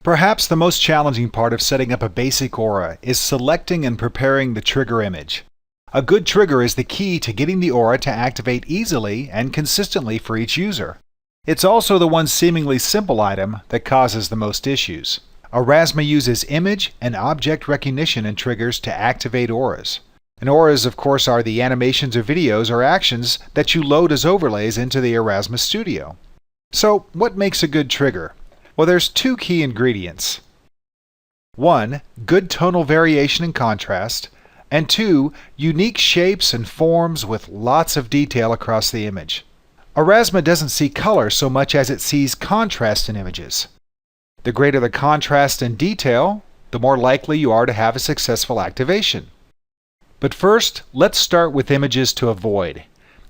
Perhaps the most challenging part of setting up a basic aura is selecting and preparing the trigger image. A good trigger is the key to getting the aura to activate easily and consistently for each user. It's also the one seemingly simple item that causes the most issues. Aurasma uses image and object recognition in triggers to activate auras. And auras, of course, are the animations or videos or actions that you load as overlays into the Aurasma Studio. So, what makes a good trigger? Well, there's two key ingredients. 1. Good tonal variation and contrast. And 2. Unique shapes and forms with lots of detail across the image. Aurasma doesn't see color so much as it sees contrast in images. The greater the contrast and detail, the more likely you are to have a successful activation. But first, let's start with images to avoid.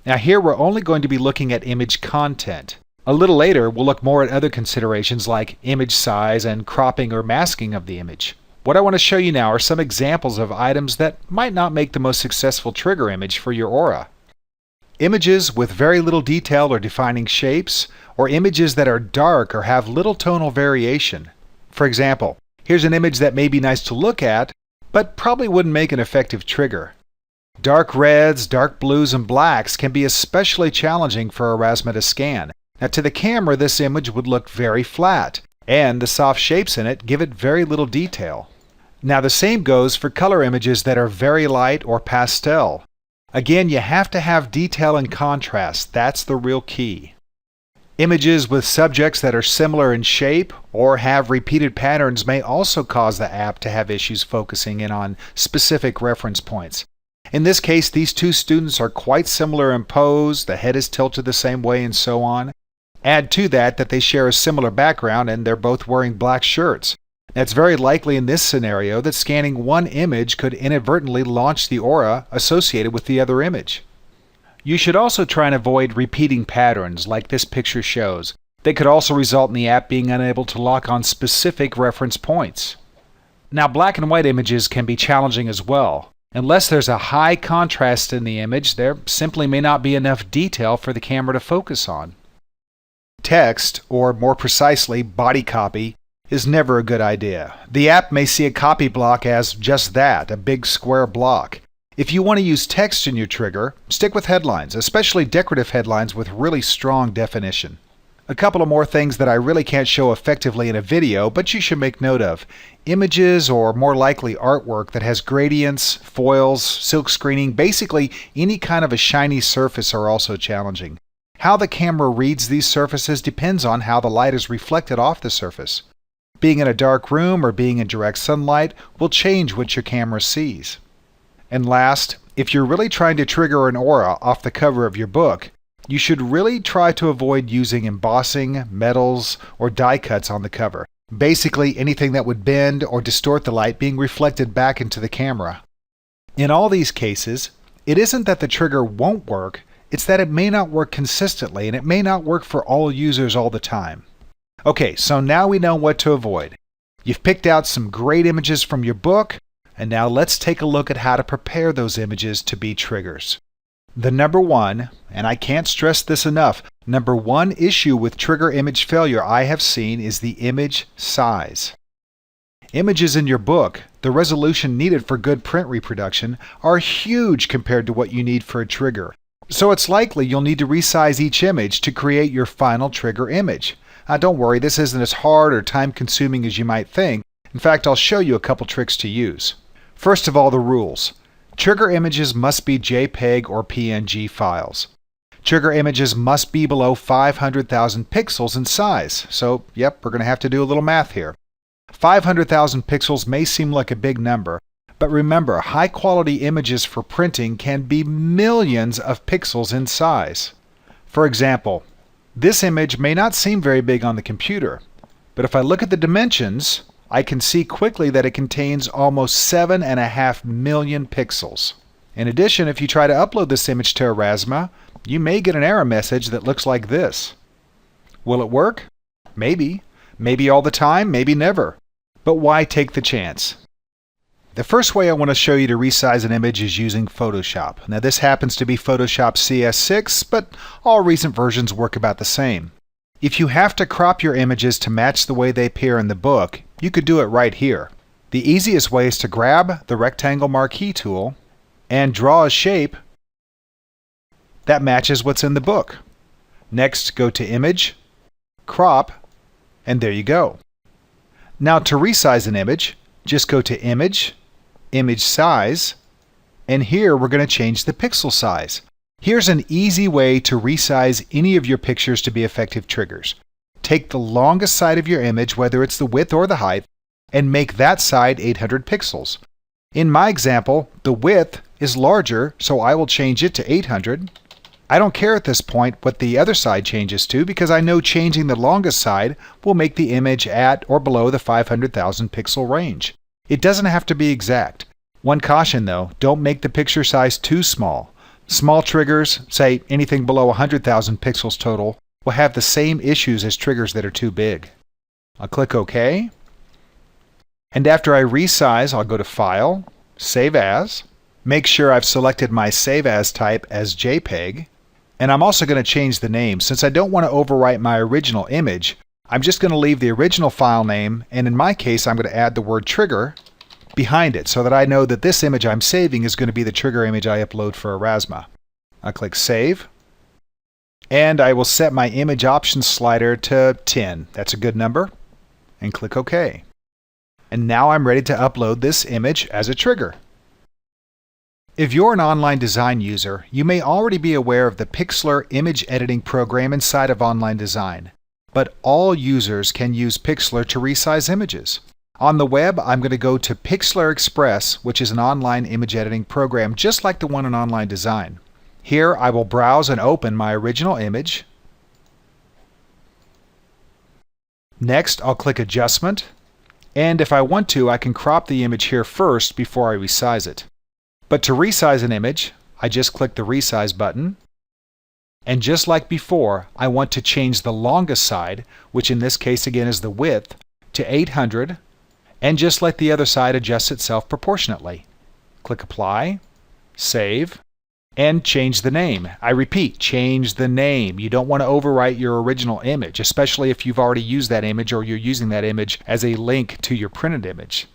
Now here we're only going to be looking at image content. A little later, we'll look more at other considerations like image size and cropping or masking of the image. What I want to show you now are some examples of items that might not make the most successful trigger image for your aura. Images with very little detail or defining shapes, or images that are dark or have little tonal variation. For example, here's an image that may be nice to look at, but probably wouldn't make an effective trigger. Dark reds, dark blues, and blacks can be especially challenging for Aurasma to scan. Now to the camera, this image would look very flat, and the soft shapes in it give it very little detail. Now the same goes for color images that are very light or pastel. Again, you have to have detail and contrast. That's the real key. Images with subjects that are similar in shape or have repeated patterns may also cause the app to have issues focusing in on specific reference points. In this case, these two students are quite similar in pose, the head is tilted the same way, and so on. Add to that they share a similar background and they're both wearing black shirts. It's very likely in this scenario that scanning one image could inadvertently launch the aura associated with the other image. You should also try and avoid repeating patterns like this picture shows. They could also result in the app being unable to lock on specific reference points. Now, black and white images can be challenging as well. Unless there's a high contrast in the image, there simply may not be enough detail for the camera to focus on. Text, or more precisely, body copy, is never a good idea. The app may see a copy block as just that, a big square block. If you want to use text in your trigger, stick with headlines, especially decorative headlines with really strong definition. A couple of more things that I really can't show effectively in a video, but you should make note of. Images, or more likely artwork that has gradients, foils, silk screening, basically any kind of a shiny surface are also challenging. How the camera reads these surfaces depends on how the light is reflected off the surface. Being in a dark room or being in direct sunlight will change what your camera sees. And last, if you're really trying to trigger an aura off the cover of your book, you should really try to avoid using embossing, metals, or die cuts on the cover. Basically anything that would bend or distort the light being reflected back into the camera. In all these cases, it isn't that the trigger won't work, it's that it may not work consistently and it may not work for all users all the time. Okay, so now we know what to avoid. You've picked out some great images from your book, and now let's take a look at how to prepare those images to be triggers. The number one, and I can't stress this enough, number one issue with trigger image failure I have seen is the image size. Images in your book, the resolution needed for good print reproduction, are huge compared to what you need for a trigger. So it's likely you'll need to resize each image to create your final trigger image. Don't worry, this isn't as hard or time-consuming as you might think. In fact, I'll show you a couple tricks to use. First of all, the rules. Trigger images must be JPEG or PNG files. Trigger images must be below 500,000 pixels in size. So, yep, we're going to have to do a little math here. 500,000 pixels may seem like a big number, but remember, high-quality images for printing can be millions of pixels in size. For example, this image may not seem very big on the computer, but if I look at the dimensions, I can see quickly that it contains almost 7.5 million pixels. In addition, if you try to upload this image to Aurasma, you may get an error message that looks like this. Will it work? Maybe. Maybe all the time, maybe never. But why take the chance? The first way I want to show you to resize an image is using Photoshop. Now this happens to be Photoshop CS6, but all recent versions work about the same. If you have to crop your images to match the way they appear in the book, you could do it right here. The easiest way is to grab the rectangle marquee tool and draw a shape that matches what's in the book. Next, go to Image, Crop, and there you go. Now to resize an image, just go to Image, Image Size, and here we're going to change the pixel size. Here's an easy way to resize any of your pictures to be effective triggers. Take the longest side of your image, whether it's the width or the height, and make that side 800 pixels. In my example, the width is larger, so I will change it to 800. I don't care at this point what the other side changes to because I know changing the longest side will make the image at or below the 500,000 pixel range. It doesn't have to be exact. One caution though, don't make the picture size too small. Small triggers, say anything below 100,000 pixels total, will have the same issues as triggers that are too big. I'll click OK. And after I resize, I'll go to File, Save As. Make sure I've selected my Save As type as JPEG. And I'm also going to change the name. Since I don't want to overwrite my original image, I'm just going to leave the original file name, and in my case, I'm going to add the word trigger behind it so that I know that this image I'm saving is going to be the trigger image I upload for Aurasma. I'll click Save, and I will set my image options slider to 10. That's a good number, and click OK. And now I'm ready to upload this image as a trigger. If you're an online design user, you may already be aware of the Pixlr image editing program inside of Online Design. But all users can use Pixlr to resize images. On the web, I'm going to go to Pixlr Express, which is an online image editing program just like the one in Online Design. Here, I will browse and open my original image. Next, I'll click Adjustment. And if I want to, I can crop the image here first before I resize it. But to resize an image, I just click the Resize button. And just like before, I want to change the longest side, which in this case again is the width, to 800, and just let the other side adjust itself proportionately. Click Apply, Save, and change the name. I repeat, change the name. You don't want to overwrite your original image, especially if you've already used that image or you're using that image as a link to your printed image.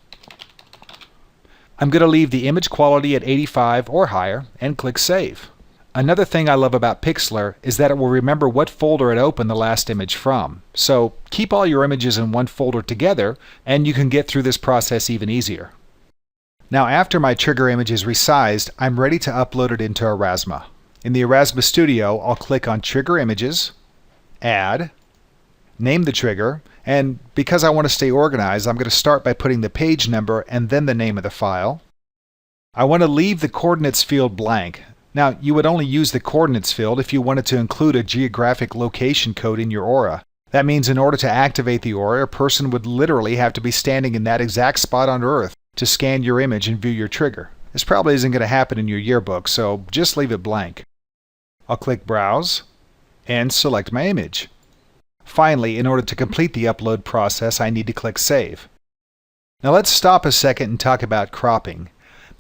I'm going to leave the image quality at 85 or higher and click Save. Another thing I love about Pixlr is that it will remember what folder it opened the last image from. So keep all your images in one folder together and you can get through this process even easier. Now after my trigger image is resized, I'm ready to upload it into Aurasma. In the Aurasma Studio, I'll click on Trigger Images, Add, name the trigger, and because I want to stay organized, I'm going to start by putting the page number and then the name of the file. I want to leave the coordinates field blank. Now, you would only use the coordinates field if you wanted to include a geographic location code in your aura. That means in order to activate the aura, a person would literally have to be standing in that exact spot on Earth to scan your image and view your trigger. This probably isn't going to happen in your yearbook, so just leave it blank. I'll click Browse and select my image. Finally, in order to complete the upload process, I need to click Save. Now let's stop a second and talk about cropping.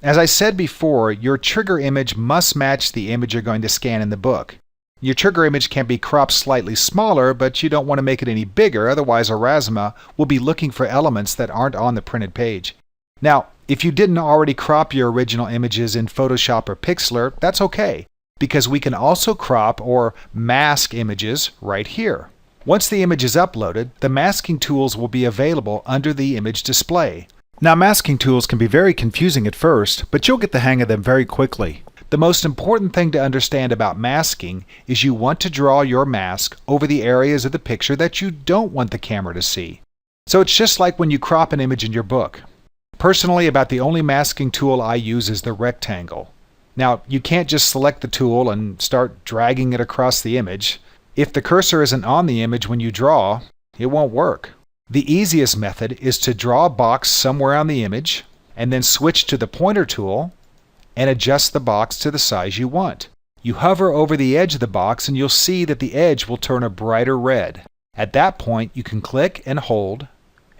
As I said before, your trigger image must match the image you're going to scan in the book. Your trigger image can be cropped slightly smaller, but you don't want to make it any bigger, otherwise Aurasma will be looking for elements that aren't on the printed page. Now, if you didn't already crop your original images in Photoshop or Pixlr, that's okay, because we can also crop or mask images right here. Once the image is uploaded, the masking tools will be available under the image display. Now, masking tools can be very confusing at first, but you'll get the hang of them very quickly. The most important thing to understand about masking is you want to draw your mask over the areas of the picture that you don't want the camera to see. So it's just like when you crop an image in your book. Personally, about the only masking tool I use is the rectangle. Now, you can't just select the tool and start dragging it across the image. If the cursor isn't on the image when you draw, it won't work. The easiest method is to draw a box somewhere on the image and then switch to the pointer tool and adjust the box to the size you want. You hover over the edge of the box and you'll see that the edge will turn a brighter red. At that point, you can click and hold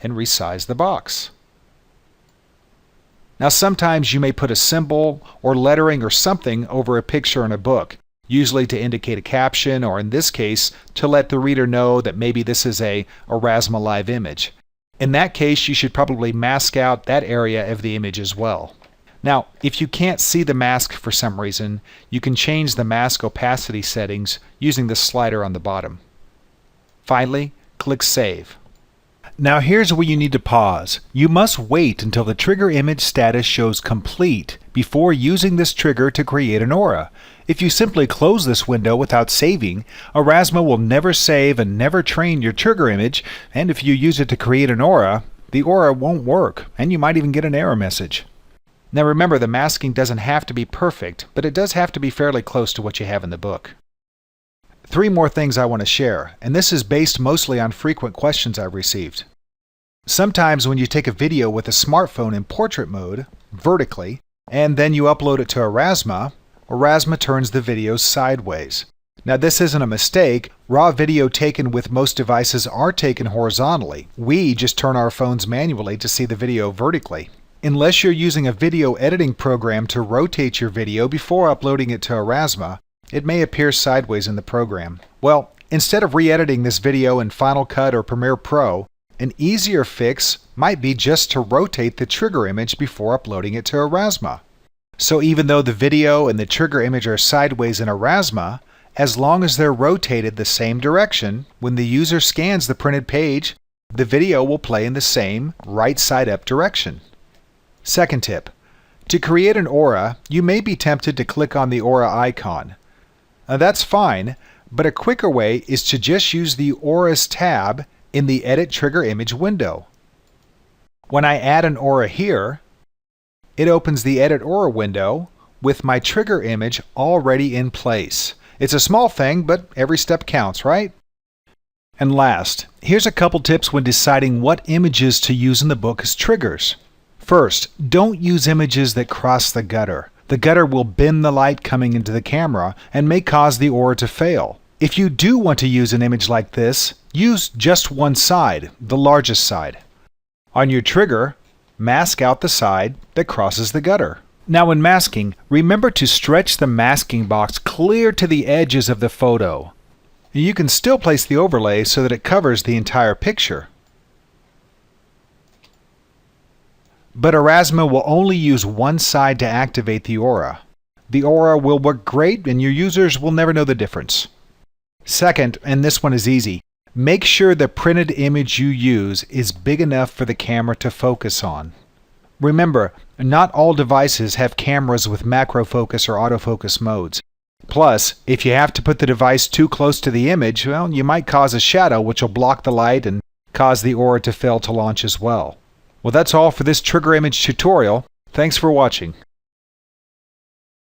and resize the box. Now sometimes you may put a symbol or lettering or something over a picture in a book. usually to indicate a caption, or in this case, to let the reader know that maybe this is a Aurasma live image. In that case, you should probably mask out that area of the image as well. Now, if you can't see the mask for some reason, you can change the mask opacity settings using the slider on the bottom. Finally, click Save. Now here's where you need to pause. You must wait until the trigger image status shows complete before using this trigger to create an aura. If you simply close this window without saving, Aurasma will never save and never train your trigger image, and if you use it to create an aura, the aura won't work, and you might even get an error message. Now remember, the masking doesn't have to be perfect, but it does have to be fairly close to what you have in the book. 3 more things I want to share, and this is based mostly on frequent questions I've received. Sometimes when you take a video with a smartphone in portrait mode, vertically, and then you upload it to Aurasma, Aurasma turns the video sideways. Now this isn't a mistake. Raw video taken with most devices are taken horizontally. We just turn our phones manually to see the video vertically. Unless you're using a video editing program to rotate your video before uploading it to Aurasma, it may appear sideways in the program. Well, instead of re-editing this video in Final Cut or Premiere Pro, an easier fix might be just to rotate the trigger image before uploading it to Aurasma. So even though the video and the trigger image are sideways in Aurasma, as long as they're rotated the same direction, when the user scans the printed page, the video will play in the same right side up direction. Second tip. To create an aura, you may be tempted to click on the aura icon. Now that's fine, but a quicker way is to just use the Auras tab in the Edit Trigger Image window. When I add an aura here, it opens the Edit Aura window with my trigger image already in place. It's a small thing, but every step counts, right? And last, here's a couple tips when deciding what images to use in the book as triggers. First, don't use images that cross the gutter. The gutter will bend the light coming into the camera and may cause the aura to fail. If you do want to use an image like this, use just one side, the largest side. On your trigger, mask out the side that crosses the gutter. Now when masking, remember to stretch the masking box clear to the edges of the photo. You can still place the overlay so that it covers the entire picture. But Aurasma will only use one side to activate the aura. The aura will work great and your users will never know the difference. Second, and this one is easy, make sure the printed image you use is big enough for the camera to focus on. Remember, not all devices have cameras with macro focus or autofocus modes. Plus, if you have to put the device too close to the image, well, you might cause a shadow which will block the light and cause the aura to fail to launch as well. Well, that's all for this trigger image tutorial. Thanks for watching.